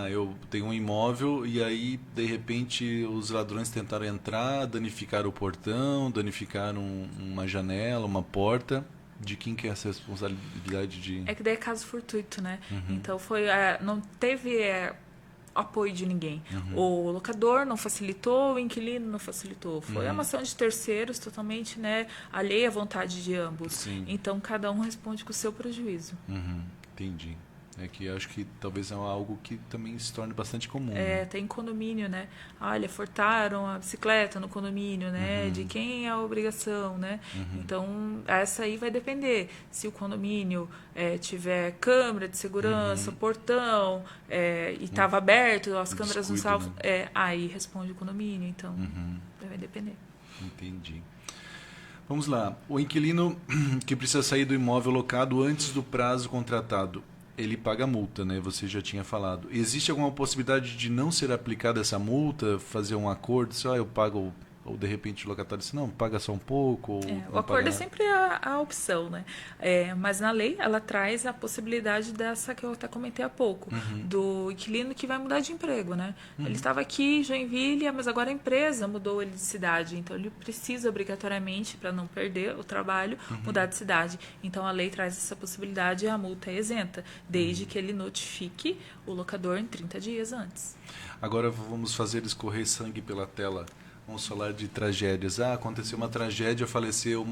Eu tenho um imóvel e aí, de repente, os ladrões tentaram entrar, danificaram o portão, danificaram uma janela, uma porta. De quem que é essa responsabilidade de... É que daí é caso fortuito, né? Então não teve apoio de ninguém. O locador não facilitou, o inquilino não facilitou. Foi uma ação de terceiros totalmente, né, alheia à vontade de ambos. Sim. Então cada um responde com o seu prejuízo. Entendi. É que acho que talvez é algo que também se torne bastante comum. Tem condomínio, né? Olha, furtaram a bicicleta no condomínio, né? De quem é a obrigação, né? Então, essa aí vai depender. Se o condomínio tiver câmera de segurança, portão, e estava aberto, as câmeras não estavam... Né? Aí responde o condomínio, então vai depender. Entendi. Vamos lá. O inquilino que precisa sair do imóvel locado antes do prazo contratado, ele paga a multa, né? Você já tinha falado. Existe alguma possibilidade de não ser aplicada essa multa, fazer um acordo, se eu pago, ou de repente o locatário disse, não, paga só um pouco. Ou o acordo é sempre a opção, né? Mas na lei ela traz a possibilidade dessa que eu até comentei há pouco, do inquilino que vai mudar de emprego, né? Ele estava aqui em Joinville, mas agora a empresa mudou ele de cidade, então ele precisa obrigatoriamente, para não perder o trabalho, mudar de cidade. Então a lei traz essa possibilidade e a multa é isenta, desde que ele notifique o locador em 30 dias antes. Agora vamos fazer escorrer sangue pela tela. Vamos falar de tragédias. Aconteceu uma tragédia, faleceu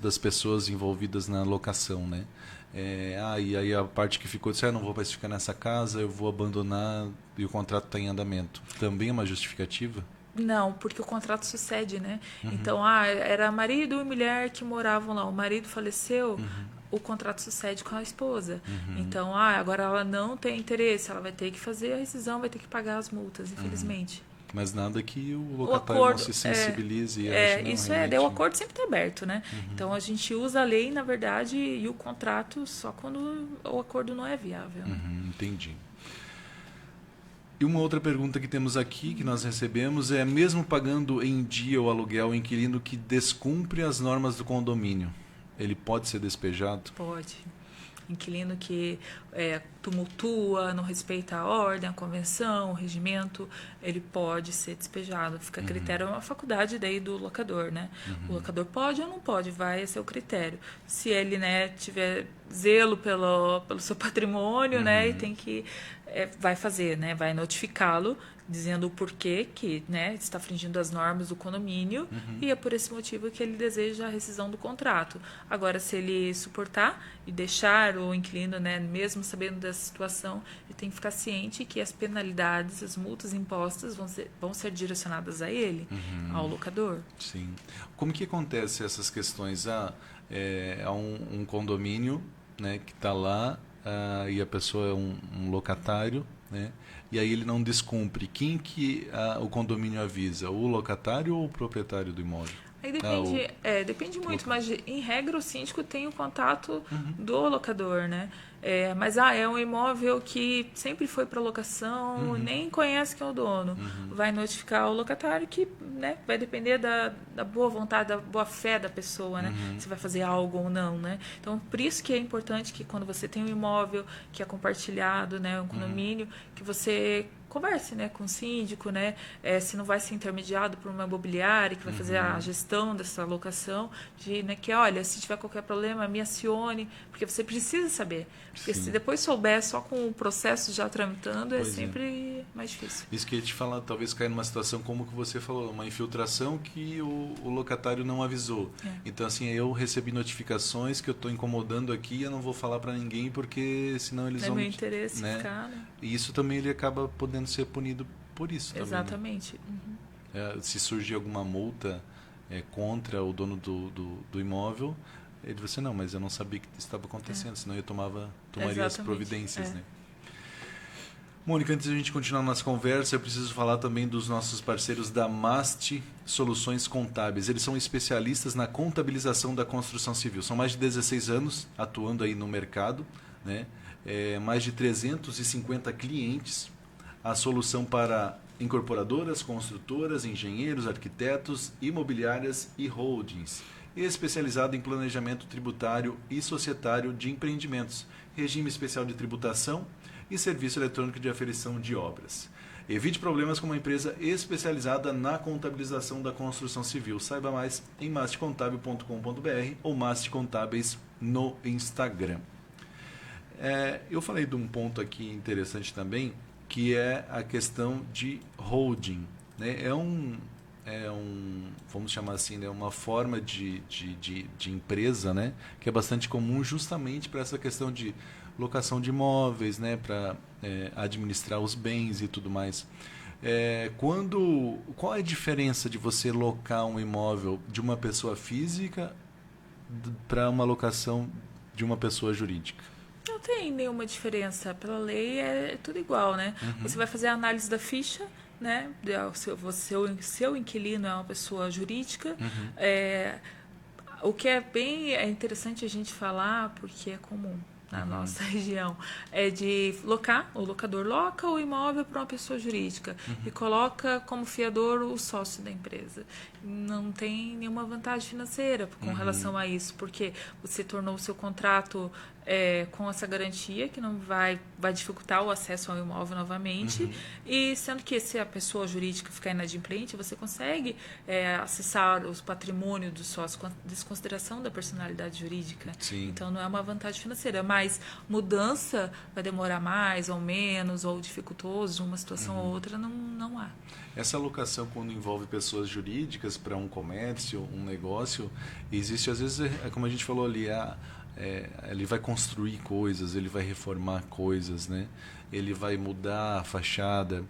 das pessoas envolvidas na locação, né? E aí a parte que ficou disse, não vou mais ficar nessa casa, eu vou abandonar e o contrato está em andamento. Também é uma justificativa? Não, porque o contrato sucede, né? Então, era marido e mulher que moravam lá. O marido faleceu, o contrato sucede com a esposa. Então, agora ela não tem interesse, ela vai ter que fazer a rescisão, vai ter que pagar as multas, infelizmente. Mas nada que o locatário não se sensibilize. Isso realmente... o acordo sempre está aberto, né? Então, a gente usa a lei, na verdade, e o contrato só quando o acordo não é viável. Entendi. E uma outra pergunta que temos aqui, que nós recebemos, é: mesmo pagando em dia o aluguel, o inquilino que descumpre as normas do condomínio, ele pode ser despejado? Pode. Inquilino que tumultua, não respeita a ordem, a convenção, o regimento, ele pode ser despejado. Fica a critério, é uma faculdade daí do locador, né? O locador pode ou não pode, vai ser o critério. Se ele, né, tiver zelo pelo seu patrimônio, né, e tem que vai fazer, né, vai notificá-lo, dizendo o porquê que, né, está infringindo as normas do condomínio e é por esse motivo que ele deseja a rescisão do contrato. Agora, se ele suportar e deixar o inquilino, né, mesmo sabendo da situação, ele tem que ficar ciente que as penalidades, as multas impostas vão ser direcionadas a ele, ao locador. Sim. Como que acontece essas questões? Há um condomínio, né, que está lá, e a pessoa é um locatário, né? E aí ele não descumpre. Quem que o condomínio avisa? O locatário ou o proprietário do imóvel? Aí depende muito, mas em regra o síndico tem o contato do locador, né? Mas é um imóvel que sempre foi para locação, nem conhece quem é o dono. Vai notificar o locatário que, né, vai depender da boa vontade, da boa fé da pessoa, né? Se vai fazer algo ou não, né? Então, por isso que é importante que quando você tem um imóvel que é compartilhado, né, um condomínio, que você converse, né, com o síndico, né, se não vai ser intermediado por uma imobiliária que vai fazer a gestão dessa locação, né, que olha, se tiver qualquer problema, me acione, porque você precisa saber. Porque se depois souber só com o processo já tramitando, é sempre mais difícil. Isso que eu ia te falar, talvez caia numa situação como que você falou, uma infiltração que o locatário não avisou. Então, assim, eu recebi notificações que eu estou incomodando aqui e eu não vou falar para ninguém porque senão eles vão... É meu interesse ficar, né? E isso também ele acaba podendo ser punido por isso também. Exatamente. Né? Se surgir alguma multa contra o dono do imóvel, ele vai dizer, não, mas eu não sabia que isso estava acontecendo, senão eu tomaria as providências. Né? Mônica, antes de a gente continuar nossa conversa, eu preciso falar também dos nossos parceiros da Mast Soluções Contábeis. Eles são especialistas na contabilização da construção civil. São mais de 16 anos atuando aí no mercado, né? Mais de 350 clientes. A solução para incorporadoras, construtoras, engenheiros, arquitetos, imobiliárias e holdings. Especializado em planejamento tributário e societário de empreendimentos, regime especial de tributação e serviço eletrônico de aferição de obras. Evite problemas com uma empresa especializada na contabilização da construção civil. Saiba mais em mastcontábil.com.br ou mastcontábeis no Instagram. Eu falei de um ponto aqui interessante também, que é a questão de holding, né? Vamos chamar assim, né? Uma forma de empresa, né? Que é bastante comum justamente para essa questão de locação de imóveis, né? Para administrar os bens e tudo mais. Qual é a diferença de você locar um imóvel de uma pessoa física para uma locação de uma pessoa jurídica? Não tem nenhuma diferença. Pela lei é tudo igual, né? Uhum. Você vai fazer a análise da ficha, né? Seu inquilino é uma pessoa jurídica. Uhum. O que é bem interessante a gente falar, porque é comum na nossa região, é de o locador loca o imóvel para uma pessoa jurídica e coloca como fiador o sócio da empresa. Não tem nenhuma vantagem financeira com relação a isso, porque você tornou o seu contrato com essa garantia que não vai dificultar o acesso ao imóvel novamente, e sendo que se a pessoa jurídica ficar inadimplente, você consegue acessar os patrimônios do sócio com a desconsideração da personalidade jurídica. Sim. Então não é uma vantagem financeira, mas mudança vai demorar mais ou menos, ou dificultoso de uma situação ou outra, não há. Essa alocação, quando envolve pessoas jurídicas para um comércio, um negócio, existe às vezes, como a gente falou ali, ele vai construir coisas, ele vai reformar coisas, né? Ele vai mudar a fachada.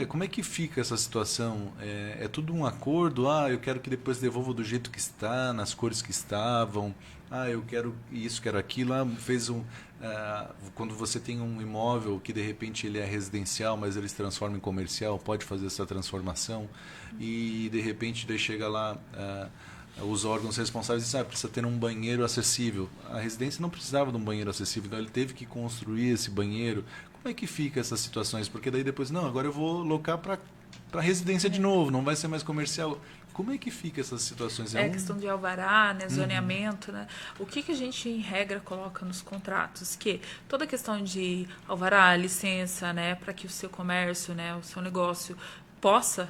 Como é que fica essa situação? É tudo um acordo? Eu quero que depois devolva do jeito que está, nas cores que estavam. Eu quero isso, quero aquilo. Quando você tem um imóvel que de repente ele é residencial, mas ele se transforma em comercial, pode fazer essa transformação e de repente daí chega lá os órgãos responsáveis dizem precisa ter um banheiro acessível. A residência não precisava de um banheiro acessível, então ele teve que construir esse banheiro. Como é que fica essas situações? Porque daí depois, agora eu vou locar para residência de novo, não vai ser mais comercial. Como é que fica essas situações? Questão de alvará, né, zoneamento, né? O que a gente, em regra, coloca nos contratos? Que toda a questão de alvará, licença, né, para que o seu comércio, né, o seu negócio possa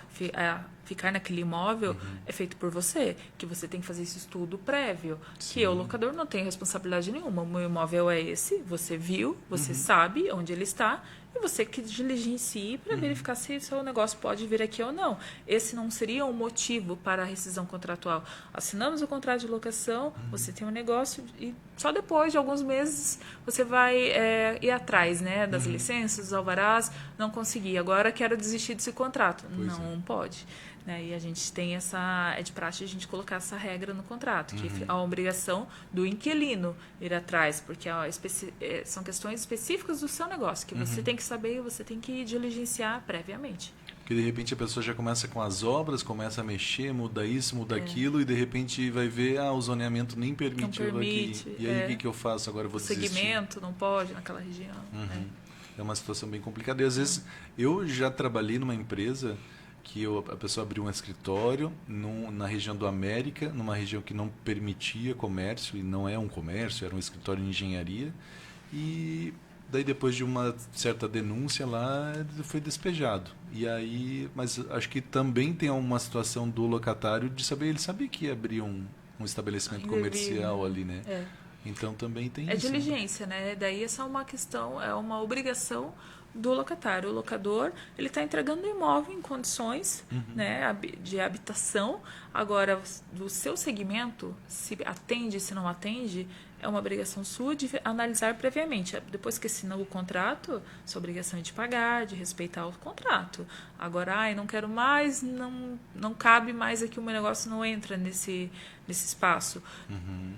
ficar naquele imóvel é feito por você, que você tem que fazer esse estudo prévio. Sim. Que o locador não tem responsabilidade nenhuma. O meu imóvel é esse, você viu, você sabe onde ele está, e você que diligencie para verificar se o seu negócio pode vir aqui ou não. Esse não seria um motivo para a rescisão contratual. Assinamos o contrato de locação, você tem um negócio e só depois de alguns meses você vai ir atrás, né, das licenças, dos alvarás. Não consegui, agora quero desistir desse contrato. Não pode. Né? E a gente tem é de praxe a gente colocar essa regra no contrato, que há a obrigação do inquilino ir atrás, porque são questões específicas do seu negócio, que você tem que saber e você tem que diligenciar previamente. Porque de repente a pessoa já começa com as obras, começa a mexer, muda isso, muda aquilo, e de repente vai ver, o zoneamento nem permite aqui. E aí o que eu faço? Agora eu vou desistir. O segmento não pode naquela região. É uma situação bem complicada. E às vezes eu já trabalhei numa empresa que a pessoa abriu um escritório na região do América, numa região que não permitia comércio, e não é um comércio, era um escritório de engenharia, e daí depois de uma certa denúncia lá, foi despejado. E aí, mas acho que também tem uma situação do locatário de saber, ele sabia que ia abrir um estabelecimento comercial ali, né? Então também tem isso. Diligência, né? Daí essa é uma questão, é uma obrigação do locatário. O locador, ele está entregando o imóvel em condições né, de habitação. Agora, do seu segmento, se atende, se não atende, é uma obrigação sua de analisar previamente. Depois que assinou o contrato, sua obrigação é de pagar, de respeitar o contrato. Agora, não quero mais, não cabe mais aqui, o meu negócio não entra nesse espaço.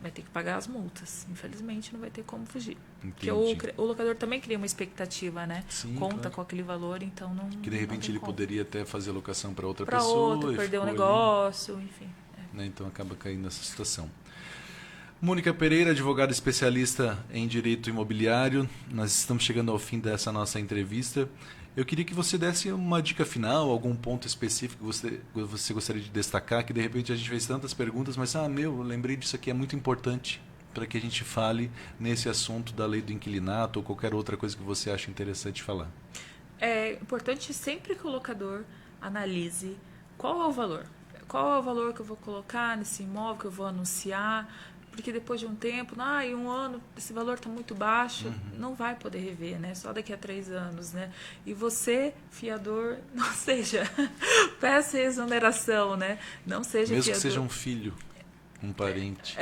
Vai ter que pagar as multas. Infelizmente, não vai ter como fugir. Entendi. Porque o locador também cria uma expectativa, né? conta claro. com aquele valor, então não. Que de repente ele poderia até fazer locação para outra para pessoa. outro, perder um ficou negócio, enfim. né? Então acaba caindo nessa situação. Mônica Pereira, advogada especialista em direito imobiliário. Nós estamos chegando ao fim dessa nossa entrevista. Eu queria que você desse uma dica final, algum ponto específico que você gostaria de destacar, que de repente a gente fez tantas perguntas, mas eu lembrei disso aqui, é muito importante para que a gente fale nesse assunto da lei do inquilinato ou qualquer outra coisa que você acha interessante falar. É importante sempre que o locador analise qual é o valor. Qual é o valor que eu vou colocar nesse imóvel, que eu vou anunciar, porque depois de um tempo, em um ano, esse valor está muito baixo, não vai poder rever, né? Só daqui a 3 anos, né? E você, fiador, não seja, peça exoneração, né? Não seja Mesmo fiador. que seja um filho, um parente.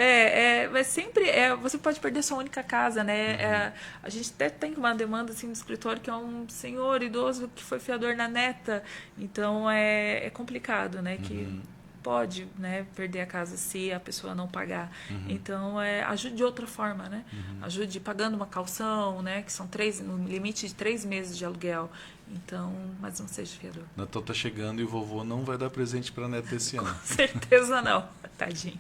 Mas sempre, você pode perder sua única casa, né? A gente até tem uma demanda assim no escritório que é um senhor idoso que foi fiador na neta, então é complicado, né? Que pode, né, perder a casa se a pessoa não pagar. Então, ajude de outra forma, né? Ajude pagando uma caução, né? Que são no limite de 3 meses de aluguel. Então, mas não seja fiador. Natal tá chegando e o vovô não vai dar presente para a neta esse ano. Com certeza não. Tadinho.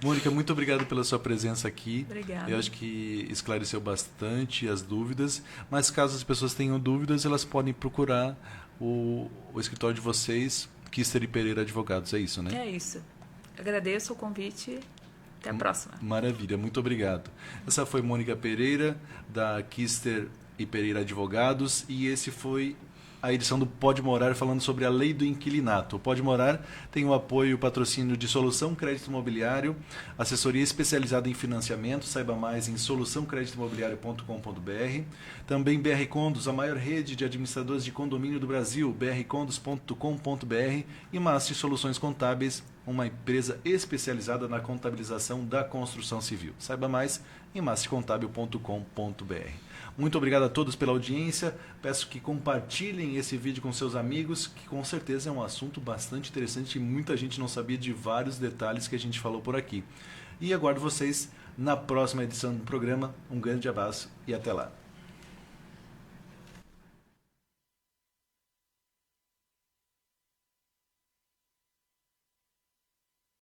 Mônica, muito obrigado pela sua presença aqui. Obrigada. Eu acho que esclareceu bastante as dúvidas, mas caso as pessoas tenham dúvidas, elas podem procurar o escritório de vocês, Kister e Pereira Advogados, é isso, né? É isso. Agradeço o convite. Até a próxima. Maravilha, muito obrigado. Essa foi Mônica Pereira, da Kister e Pereira Advogados, e esse foi a edição do Pode Morar falando sobre a lei do inquilinato. O Pode Morar tem o apoio e o patrocínio de Solução Crédito Imobiliário, assessoria especializada em financiamento, saiba mais em soluçãocreditoimobiliario.com.br. Também BR Condos, a maior rede de administradores de condomínio do Brasil, brcondos.com.br, e Mastre Soluções Contábeis, uma empresa especializada na contabilização da construção civil. Saiba mais em mastrecontábil.com.br. Muito obrigado a todos pela audiência. Peço que compartilhem esse vídeo com seus amigos, que com certeza é um assunto bastante interessante e muita gente não sabia de vários detalhes que a gente falou por aqui. E aguardo vocês na próxima edição do programa. Um grande abraço e até lá.